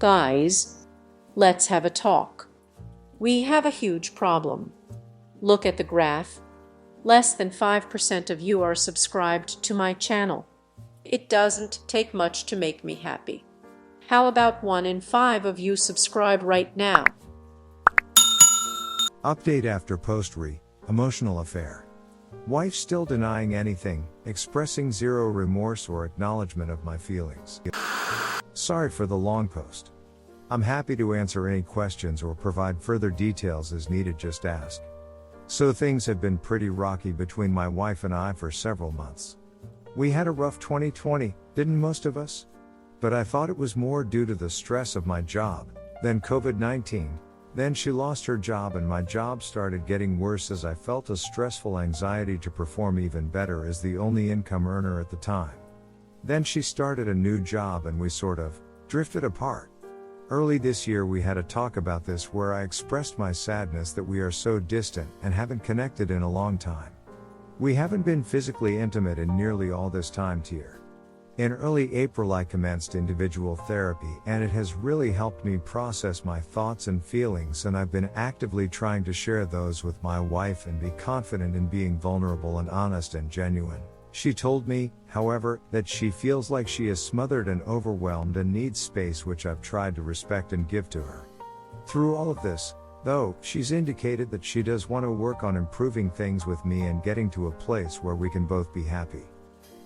Guys, let's have a talk. We have a huge problem. Look at the graph. Less than 5% of you are subscribed to my channel. It doesn't take much to make me happy. How about 1 in 5 of you subscribe right now? Update after post emotional affair. Wife still denying anything, expressing zero remorse or acknowledgement of my feelings. Sorry for the long post. I'm happy to answer any questions or provide further details as needed, just ask. So things have been pretty rocky between my wife and I for several months. We had a rough 2020, didn't most of us? But I thought it was more due to the stress of my job than COVID-19. Then she lost her job and my job started getting worse as I felt a stressful anxiety to perform even better as the only income earner at the time. Then she started a new job and we sort of drifted apart. Early this year we had a talk about this where I expressed my sadness that we are so distant and haven't connected in a long time. We haven't been physically intimate in nearly all this time. In early April I commenced individual therapy and it has really helped me process my thoughts and feelings, and I've been actively trying to share those with my wife and be confident in being vulnerable and honest and genuine. She told me, however, that she feels like she is smothered and overwhelmed and needs space, which I've tried to respect and give to her. Through all of this, though, she's indicated that she does want to work on improving things with me and getting to a place where we can both be happy.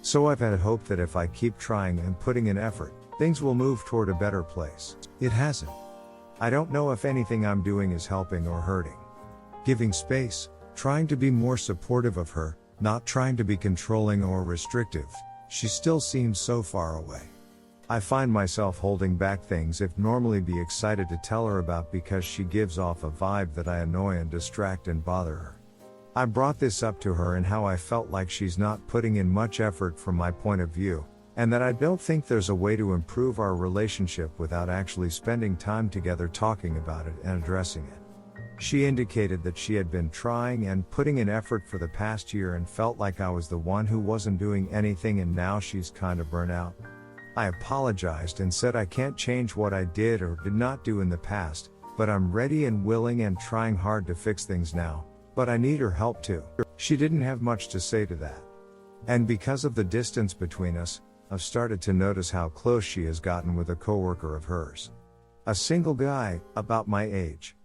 So I've had hope that if I keep trying and putting in effort, things will move toward a better place. It hasn't. I don't know if anything I'm doing is helping or hurting. Giving space, trying to be more supportive of her, not trying to be controlling or restrictive, she still seems so far away. I find myself holding back things I'd normally be excited to tell her about because she gives off a vibe that I annoy and distract and bother her. I brought this up to her and how I felt like she's not putting in much effort from my point of view, and that I don't think there's a way to improve our relationship without actually spending time together talking about it and addressing it. She indicated that she had been trying and putting in effort for the past year and felt like I was the one who wasn't doing anything, and now she's kind of burnt out. I apologized and said I can't change what I did or did not do in the past, but I'm ready and willing and trying hard to fix things now. But I need her help too. She didn't have much to say to that. And because of the distance between us, I've started to notice how close she has gotten with a coworker of hers. A single guy, about my age.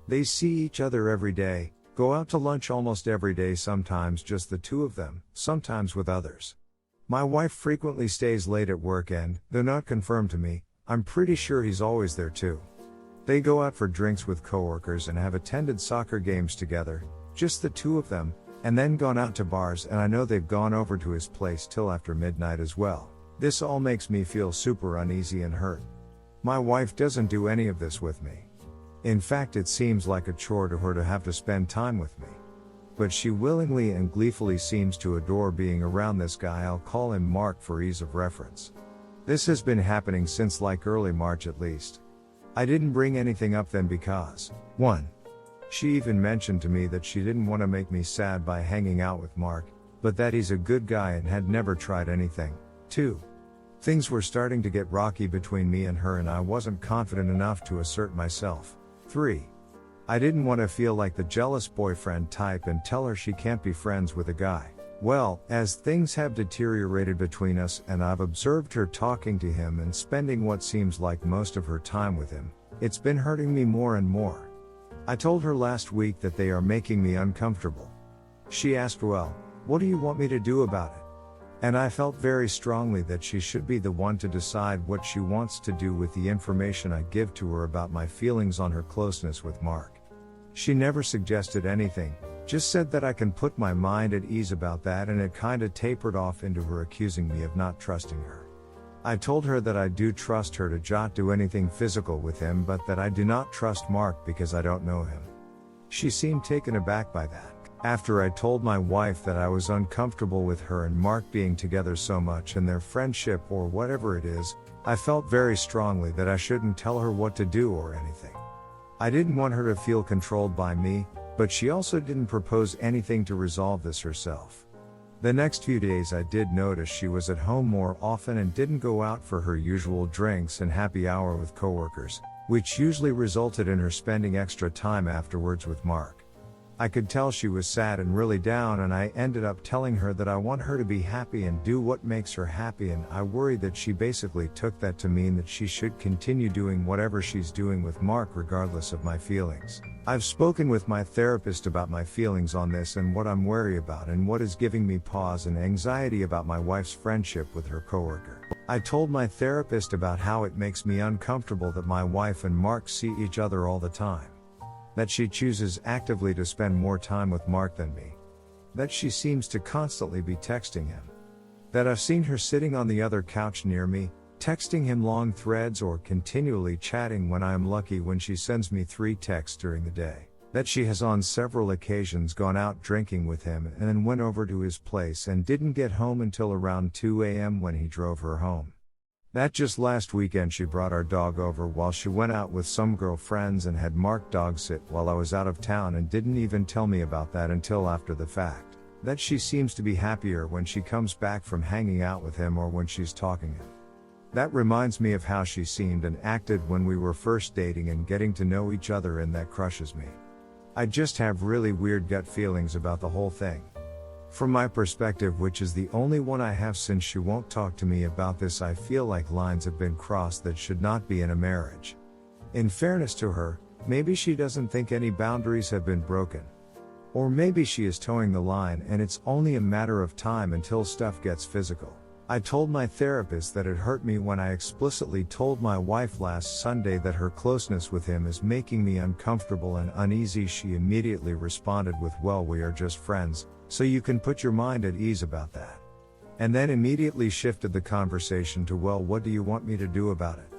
They see each other every day, go out to lunch almost every day, sometimes just the two of them, sometimes with others. My wife frequently stays late at work and, though not confirmed to me, I'm pretty sure he's always there too. They go out for drinks with coworkers and have attended soccer games together, just the two of them, and then gone out to bars, and I know they've gone over to his place till after midnight as well. This all makes me feel super uneasy and hurt. My wife doesn't do any of this with me. In fact, it seems like a chore to her to have to spend time with me. But she willingly and gleefully seems to adore being around this guy. I'll call him Mark for ease of reference. This has been happening since like early March at least. I didn't bring anything up then because, 1. She even mentioned to me that she didn't want to make me sad by hanging out with Mark, but that he's a good guy and had never tried anything. 2. Things were starting to get rocky between me and her and I wasn't confident enough to assert myself. 3. I didn't want to feel like the jealous boyfriend type and tell her she can't be friends with a guy. Well, as things have deteriorated between us and I've observed her talking to him and spending what seems like most of her time with him, it's been hurting me more and more. I told her last week that they are making me uncomfortable. She asked, well, what do you want me to do about it? And I felt very strongly that she should be the one to decide what she wants to do with the information I give to her about my feelings on her closeness with Mark. She never suggested anything, just said that I can put my mind at ease about that, and it kinda tapered off into her accusing me of not trusting her. I told her that I do trust her to not do anything physical with him, but that I do not trust Mark because I don't know him. She seemed taken aback by that. After I told my wife that I was uncomfortable with her and Mark being together so much and their friendship or whatever it is, I felt very strongly that I shouldn't tell her what to do or anything. I didn't want her to feel controlled by me, but she also didn't propose anything to resolve this herself. The next few days I did notice she was at home more often and didn't go out for her usual drinks and happy hour with coworkers, which usually resulted in her spending extra time afterwards with Mark. I could tell she was sad and really down, and I ended up telling her that I want her to be happy and do what makes her happy, and I worried that she basically took that to mean that she should continue doing whatever she's doing with Mark regardless of my feelings. I've spoken with my therapist about my feelings on this and what I'm wary about and what is giving me pause and anxiety about my wife's friendship with her coworker. I told my therapist about how it makes me uncomfortable that my wife and Mark see each other all the time. That she chooses actively to spend more time with Mark than me. That she seems to constantly be texting him. That I've seen her sitting on the other couch near me, texting him long threads or continually chatting when I am lucky when she sends me 3 texts during the day. That she has on several occasions gone out drinking with him and then went over to his place and didn't get home until around 2 a.m. when he drove her home. That just last weekend she brought our dog over while she went out with some girlfriends and had Mark dog sit while I was out of town and didn't even tell me about that until after the fact. That she seems to be happier when she comes back from hanging out with him or when she's talking to him. That reminds me of how she seemed and acted when we were first dating and getting to know each other, and that crushes me. I just have really weird gut feelings about the whole thing. From my perspective, which is the only one I have since she won't talk to me about this, I feel like lines have been crossed that should not be in a marriage. In fairness to her, maybe she doesn't think any boundaries have been broken. Or maybe she is towing the line and it's only a matter of time until stuff gets physical. I told my therapist that it hurt me when I explicitly told my wife last Sunday that her closeness with him is making me uncomfortable and uneasy. She immediately responded with, "Well, we are just friends, so you can put your mind at ease about that." And then immediately shifted the conversation to, "Well, what do you want me to do about it?"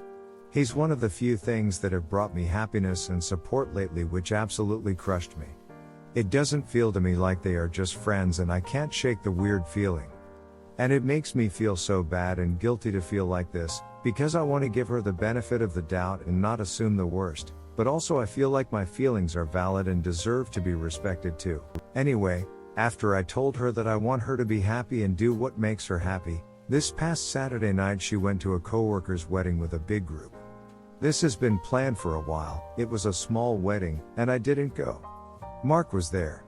He's one of the few things that have brought me happiness and support lately, which absolutely crushed me. It doesn't feel to me like they are just friends, and I can't shake the weird feeling. And it makes me feel so bad and guilty to feel like this, because I want to give her the benefit of the doubt and not assume the worst, but also I feel like my feelings are valid and deserve to be respected too. Anyway, after I told her that I want her to be happy and do what makes her happy, this past Saturday night she went to a coworker's wedding with a big group. This has been planned for a while. It was a small wedding, and I didn't go. Mark was there.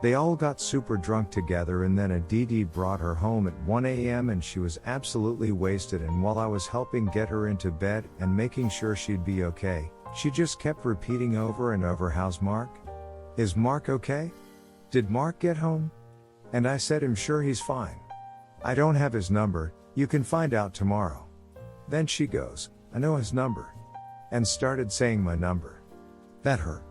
They all got super drunk together, and then a DD brought her home at 1 a.m. and she was absolutely wasted, and while I was helping get her into bed and making sure she'd be okay, she just kept repeating over and over, "How's Mark? Is Mark okay? Did Mark get home?" And I said, "I'm sure he's fine. I don't have his number, you can find out tomorrow." Then she goes, "I know his number," and started saying my number. That hurt.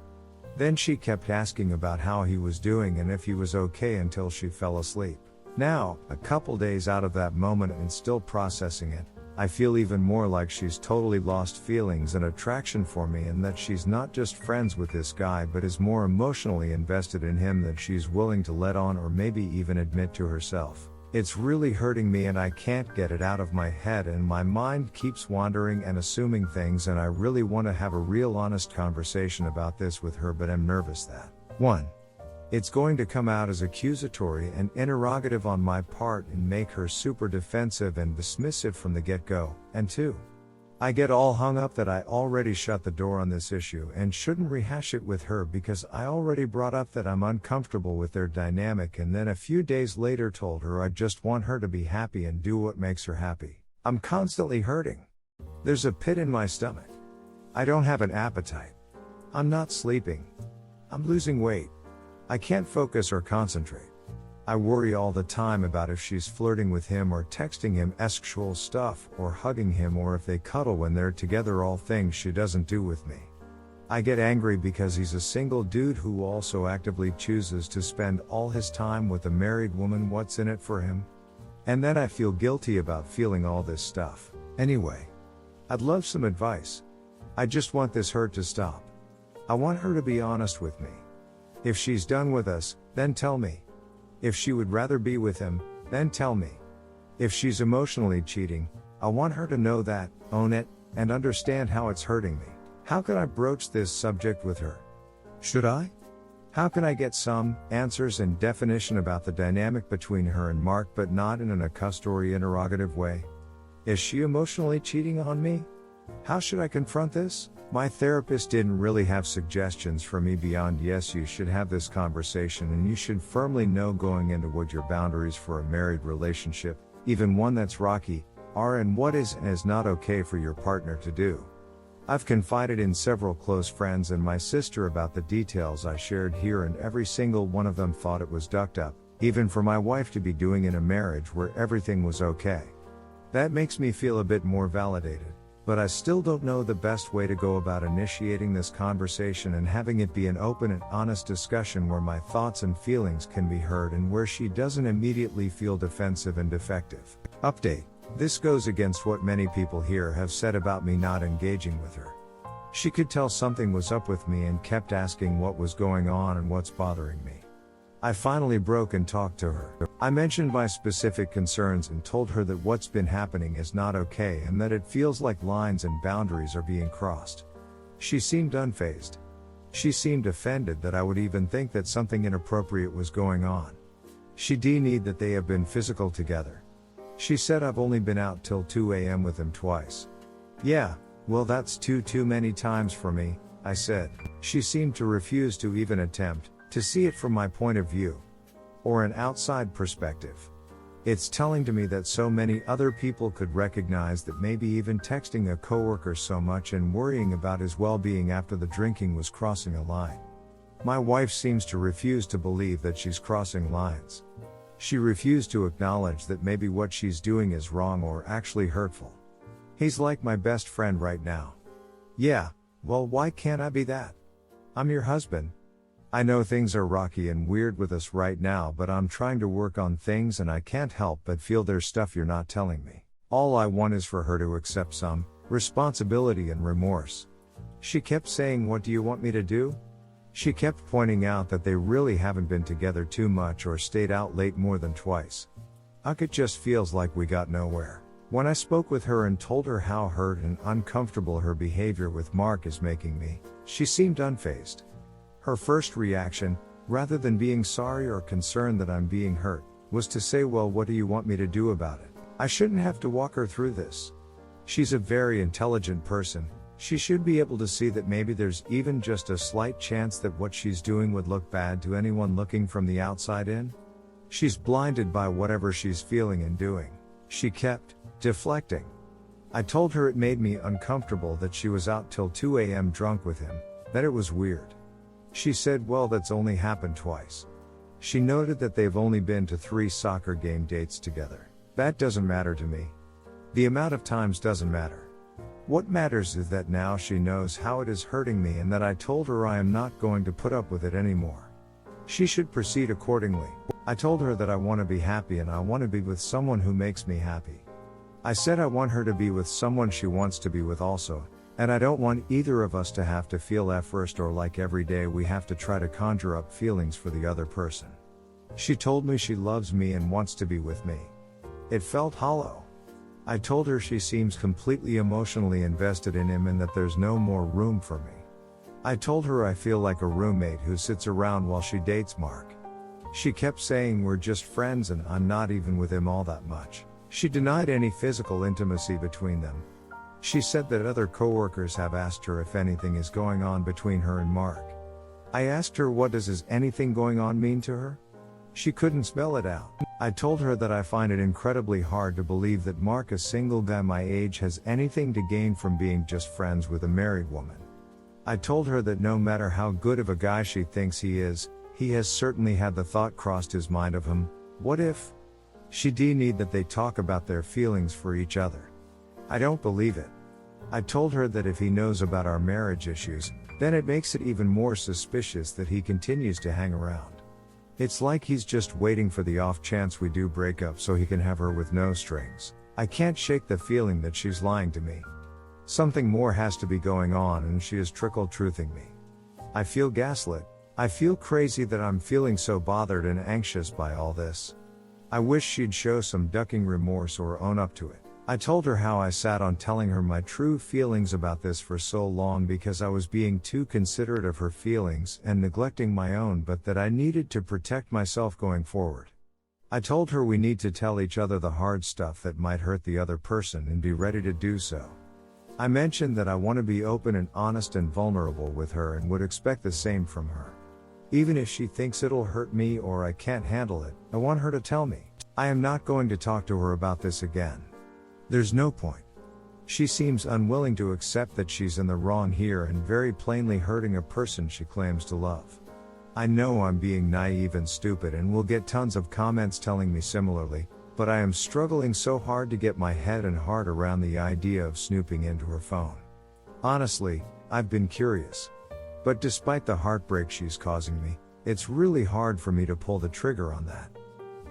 Then she kept asking about how he was doing and if he was okay until she fell asleep. Now, a couple days out of that moment and still processing it, I feel even more like she's totally lost feelings and attraction for me, and that she's not just friends with this guy but is more emotionally invested in him than she's willing to let on or maybe even admit to herself. It's really hurting me and I can't get it out of my head, and my mind keeps wandering and assuming things, and I really want to have a real honest conversation about this with her, but I'm nervous that 1. It's going to come out as accusatory and interrogative on my part and make her super defensive and dismissive from the get-go, and 2. I get all hung up that I already shut the door on this issue and shouldn't rehash it with her because I already brought up that I'm uncomfortable with their dynamic, and then a few days later told her I just want her to be happy and do what makes her happy. I'm constantly hurting. There's a pit in my stomach. I don't have an appetite. I'm not sleeping. I'm losing weight. I can't focus or concentrate. I worry all the time about if she's flirting with him or texting him sexual stuff or hugging him, or if they cuddle when they're together, all things she doesn't do with me. I get angry because he's a single dude who also actively chooses to spend all his time with a married woman. What's in it for him? And then I feel guilty about feeling all this stuff. Anyway, I'd love some advice. I just want this hurt to stop. I want her to be honest with me. If she's done with us, then tell me. If she would rather be with him, then tell me. If she's emotionally cheating, I want her to know that, own it, and understand how it's hurting me. How can I broach this subject with her? Should I? How can I get some answers and definition about the dynamic between her and Mark, but not in an accusatory interrogative way? Is she emotionally cheating on me? How should I confront this? My therapist didn't really have suggestions for me beyond yes, you should have this conversation and you should firmly know going into what your boundaries for a married relationship, even one that's rocky, are and what is and is not okay for your partner to do. I've confided in several close friends and my sister about the details I shared here, and every single one of them thought it was ducked up, even for my wife to be doing in a marriage where everything was okay. That makes me feel a bit more validated, but I still don't know the best way to go about initiating this conversation and having it be an open and honest discussion where my thoughts and feelings can be heard and where she doesn't immediately feel defensive and defective. Update. This goes against what many people here have said about me not engaging with her. She could tell something was up with me and kept asking what was going on and what's bothering me. I finally broke and talked to her. I mentioned my specific concerns and told her that what's been happening is not okay and that it feels like lines and boundaries are being crossed. She seemed unfazed. She seemed offended that I would even think that something inappropriate was going on. She denied that they have been physical together. She said I've only been out till 2 a.m. with him twice. Yeah, well that's too many times for me, I said. She seemed to refuse to even attempt to see it from my point of view, or an outside perspective. It's telling to me that so many other people could recognize that maybe even texting a coworker so much and worrying about his well-being after the drinking was crossing a line. My wife seems to refuse to believe that she's crossing lines. She refused to acknowledge that maybe what she's doing is wrong or actually hurtful. He's like my best friend right now. Yeah, well why can't I be that? I'm your husband. I know things are rocky and weird with us right now, but I'm trying to work on things and I can't help but feel there's stuff you're not telling me. All I want is for her to accept some responsibility and remorse. She kept saying, what do you want me to do? She kept pointing out that they really haven't been together too much or stayed out late more than twice. It just feels like we got nowhere. When I spoke with her and told her how hurt and uncomfortable her behavior with Mark is making me, she seemed unfazed. Her first reaction, rather than being sorry or concerned that I'm being hurt, was to say, well, what do you want me to do about it? I shouldn't have to walk her through this. She's a very intelligent person. She should be able to see that maybe there's even just a slight chance that what she's doing would look bad to anyone looking from the outside in. She's blinded by whatever she's feeling and doing. She kept deflecting. I told her it made me uncomfortable that she was out till 2 a.m. drunk with him, that it was weird. She said, well, that's only happened twice. She noted that they've only been to 3 soccer game dates together. That doesn't matter to me. The amount of times doesn't matter. What matters is that now she knows how it is hurting me and that I told her I am not going to put up with it anymore. She should proceed accordingly. I told her that I want to be happy and I want to be with someone who makes me happy. I said I want her to be with someone she wants to be with also, and I don't want either of us to have to feel first or like every day we have to try to conjure up feelings for the other person. She told me she loves me and wants to be with me. It felt hollow. I told her she seems completely emotionally invested in him and that there's no more room for me. I told her I feel like a roommate who sits around while she dates Mark. She kept saying we're just friends and I'm not even with him all that much. She denied any physical intimacy between them. She said that other coworkers have asked her if anything is going on between her and Mark. I asked her what does anything going on mean to her? She couldn't spell it out. I told her that I find it incredibly hard to believe that Mark, a single guy my age, has anything to gain from being just friends with a married woman. I told her that no matter how good of a guy she thinks he is, he has certainly had the thought crossed his mind of him, what if? She denied that they talk about their feelings for each other. I don't believe it. I told her that if he knows about our marriage issues, then it makes it even more suspicious that he continues to hang around. It's like he's just waiting for the off chance we do break up so he can have her with no strings. I can't shake the feeling that she's lying to me. Something more has to be going on and she is trickle-truthing me. I feel gaslit. I feel crazy that I'm feeling so bothered and anxious by all this. I wish she'd show some ducking remorse or own up to it. I told her how I sat on telling her my true feelings about this for so long because I was being too considerate of her feelings and neglecting my own, but that I needed to protect myself going forward. I told her we need to tell each other the hard stuff that might hurt the other person and be ready to do so. I mentioned that I want to be open and honest and vulnerable with her and would expect the same from her. Even if she thinks it'll hurt me or I can't handle it, I want her to tell me. I am not going to talk to her about this again. There's no point. She seems unwilling to accept that she's in the wrong here and very plainly hurting a person she claims to love. I know I'm being naive and stupid and will get tons of comments telling me similarly, but I am struggling so hard to get my head and heart around the idea of snooping into her phone. Honestly, I've been curious. But despite the heartbreak she's causing me, it's really hard for me to pull the trigger on that.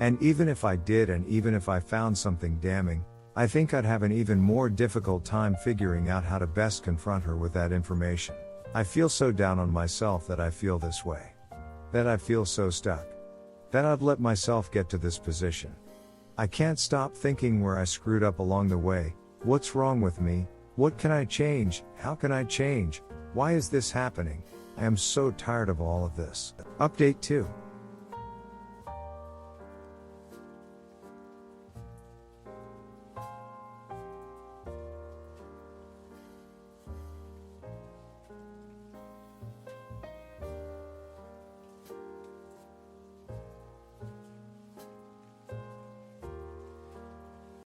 And even if I did, and even if I found something damning, I think I'd have an even more difficult time figuring out how to best confront her with that information. I feel so down on myself that I feel this way. That I feel so stuck. That I've let myself get to this position. I can't stop thinking where I screwed up along the way. What's wrong with me? What can I change? How can I change? Why is this happening? I am so tired of all of this. Update 2.